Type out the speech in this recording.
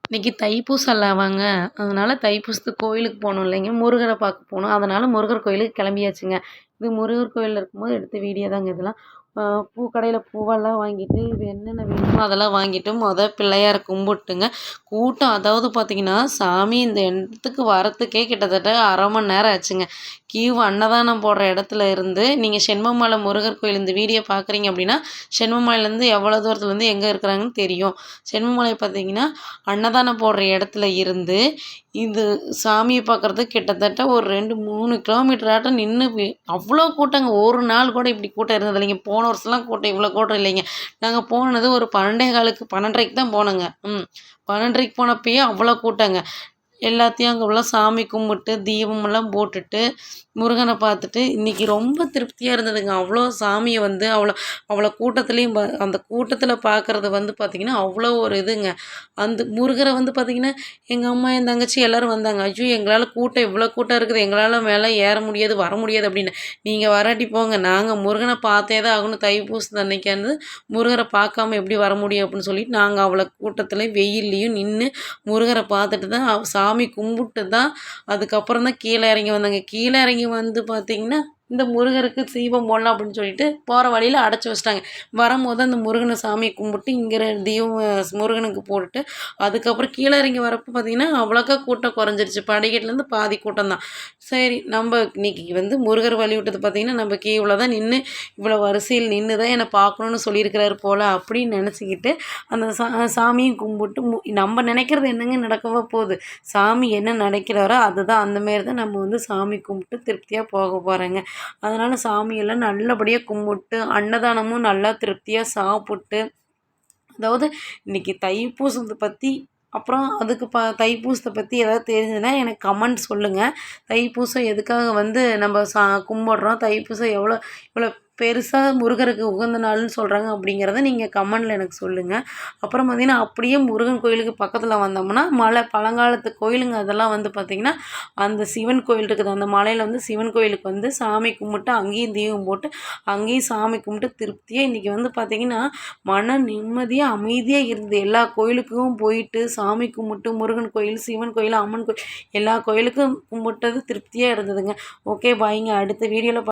இன்னைக்கு தைப்பூசம்லவாங்க. அதனால தைப்பூசத்துக்கு கோயிலுக்கு போணும் இல்லைங்க. முருகர பார்க்க போணும். அதனால முருகர் கோயிலுக்கு கிளம்பியாச்சுங்க. இது முருகர் கோயில்ல இருக்கும்போது எடுத்த வீடியோ தாங்க இதெல்லாம். அ கடையில பூவெல்லாம் வாங்கிட்டு, இது என்னென்ன வேணுமோ அதெல்லாம் வாங்கிட்டு, பிள்ளையார கும்பிட்டுங்க. கூட்டம் அதாவது பார்த்தீங்கன்னா, சாமி இந்த இடத்துக்கு வரத்துக்கே கிட்டத்தட்ட 1/2 மணி நேரம் ஆச்சுங்க. அன்னதானம் போடுற இடத்துல இருந்து நீங்க செண்பகமலை முருகர் கோயில் இந்த வீடியோ பார்க்குறீங்க அப்படின்னா, செண்பகமலையிலேருந்து எவ்வளோ தூரத்துலேருந்து எங்கே இருக்கிறாங்கன்னு தெரியும். செண்பகமலை பார்த்தீங்கன்னா, அன்னதானம் போடுற இடத்துல இருந்து, இது சாமிய பார்க்குறதுக்கு கிட்டத்தட்ட ஒரு 2, 3 கிலோமீட்டராட்டம் நின்னு அவ்வளோ கூட்டங்க. ஒரு நாள் கூட இப்படி கூட்டம் இருந்தது இல்லைங்க. போன வருஷம்லாம் கூட்டம் இவ்வளோ கூட்டம் இல்லைங்க. நாங்க போனது ஒரு 12:15க்கு 12:30க்கு தான் போனோங்க. 12:30க்கு போனப்பயே அவ்வளோ கூட்டங்க. எல்லாத்தையும் அங்கே உள்ள சாமி கும்பிட்டு, தீபமெல்லாம் போட்டுட்டு, முருகனை பார்த்துட்டு, இன்னைக்கு ரொம்ப திருப்தியா இருந்ததுங்க. அவ்வளோ சாமிய வந்து அவ்வளோ அவ்வளோ கூட்டத்துலேயும் அந்த கூட்டத்தில் பார்க்குறது வந்து பார்த்திங்கன்னா, அவ்வளோ ஒரு இதுங்க. அந்த முருகரை வந்து பார்த்திங்கன்னா, எங்கள் அம்மா, என் தங்கச்சி எல்லோரும் வந்தாங்க. ஐயோ! எங்களால் கூட்டம் இவ்வளோ கூட்டம் இருக்குது. எங்களால் மேலே ஏற முடியாது, வர முடியாது அப்படின்னு. நீங்கள் வராட்டி போங்க. நாங்கள் முருகனை பார்த்தே தான் ஆகணும். தைப்பூசத்து அன்னைக்கானது முருகரை பார்க்காம எப்படி வர முடியும் அப்படின்னு சொல்லிட்டு, நாங்கள் அவ்வளோ கூட்டத்தில் வெயில்லையும் நின்று முருகரை பார்த்துட்டு தான் சாமி கும்பிட்டு தான் அதுக்கப்புறம் தான் கீழே இறங்கி வந்தாங்க. கீழே இறங்கி வந்து பார்த்திங்கன்னா, இந்த முருகருக்கு தீபம் போடலாம் அப்படின்னு சொல்லிட்டு போகிற வழியில் அடைச்சி வச்சிட்டாங்க. வரும்போது அந்த முருகனை சாமி கும்பிட்டு இங்கே தீபம் முருகனுக்கு போட்டுட்டு அதுக்கப்புறம் கீழே இறங்கி வரப்போ பார்த்திங்கன்னா, அவ்வளோக்கா கூட்டம் குறைஞ்சிருச்சு. படிக்கட்டுலேருந்து பாதி கூட்டம் தான். சரி, நம்ம இன்னைக்கு வந்து முருகர் வழி விட்டது பார்த்திங்கன்னா, நம்ம கீழே தான் நின்று இவ்வளோ வரிசையில் நின்று தான் என்னை பார்க்கணுன்னு சொல்லியிருக்கிறாரு போல் அப்படின்னு நினச்சிக்கிட்டு அந்த சாமியும் கும்பிட்டு நம்ம நினைக்கிறது என்னங்க நடக்கவா போகுது. சாமி என்ன நினைக்கிறாரோ அதுதான். அந்தமாரி தான் நம்ம வந்து சாமி கும்பிட்டு திருப்தியாக போக போகிறேங்க. அதனால் சாமியெல்லாம் நல்லபடியாக கும்பிட்டு, அன்னதானமும் நல்லா திருப்தியாக சாப்பிட்டு, அதாவது இன்றைக்கி தைப்பூசத்தை பற்றி அப்புறம் அதுக்கு தைப்பூசத்தை பற்றி ஏதாவது தெரிஞ்சதுன்னா எனக்கு கமெண்ட் சொல்லுங்கள். தைப்பூசம் எதுக்காக வந்து நம்ம கும்பிட்றோம், தைப்பூசம் எவ்வளோ இவ்வளோ பெருசாக முருகருக்கு உகந்த நாள்னு சொல்கிறாங்க அப்படிங்கிறத நீங்கள் கமெண்டில் எனக்கு சொல்லுங்கள். அப்புறம் பார்த்திங்கன்னா, அப்படியே முருகன் கோயிலுக்கு பக்கத்தில் வந்தோம்னா பழங்காலத்து கோயிலுங்க அதெல்லாம் வந்து பார்த்திங்கன்னா, அந்த சிவன் கோயில் இருக்குது. அந்த மலையில் வந்து சிவன் கோயிலுக்கு வந்து சாமி கும்பிட்டு அங்கேயும் தீபம் போட்டு அங்கேயும் சாமி கும்பிட்டு திருப்தியாக இன்றைக்கி வந்து பார்த்திங்கன்னா, மன நிம்மதியாக அமைதியாக இருந்தது. எல்லா கோயிலுக்கும் போயிட்டு சாமி கும்பிட்டு முருகன் கோயில், சிவன் கோயில், அம்மன் கோயில் எல்லா கோயிலுக்கும் கும்பிட்டது திருப்தியாக இருந்ததுங்க. ஓகே, பாய்ங்க. அடுத்த வீடியோவில்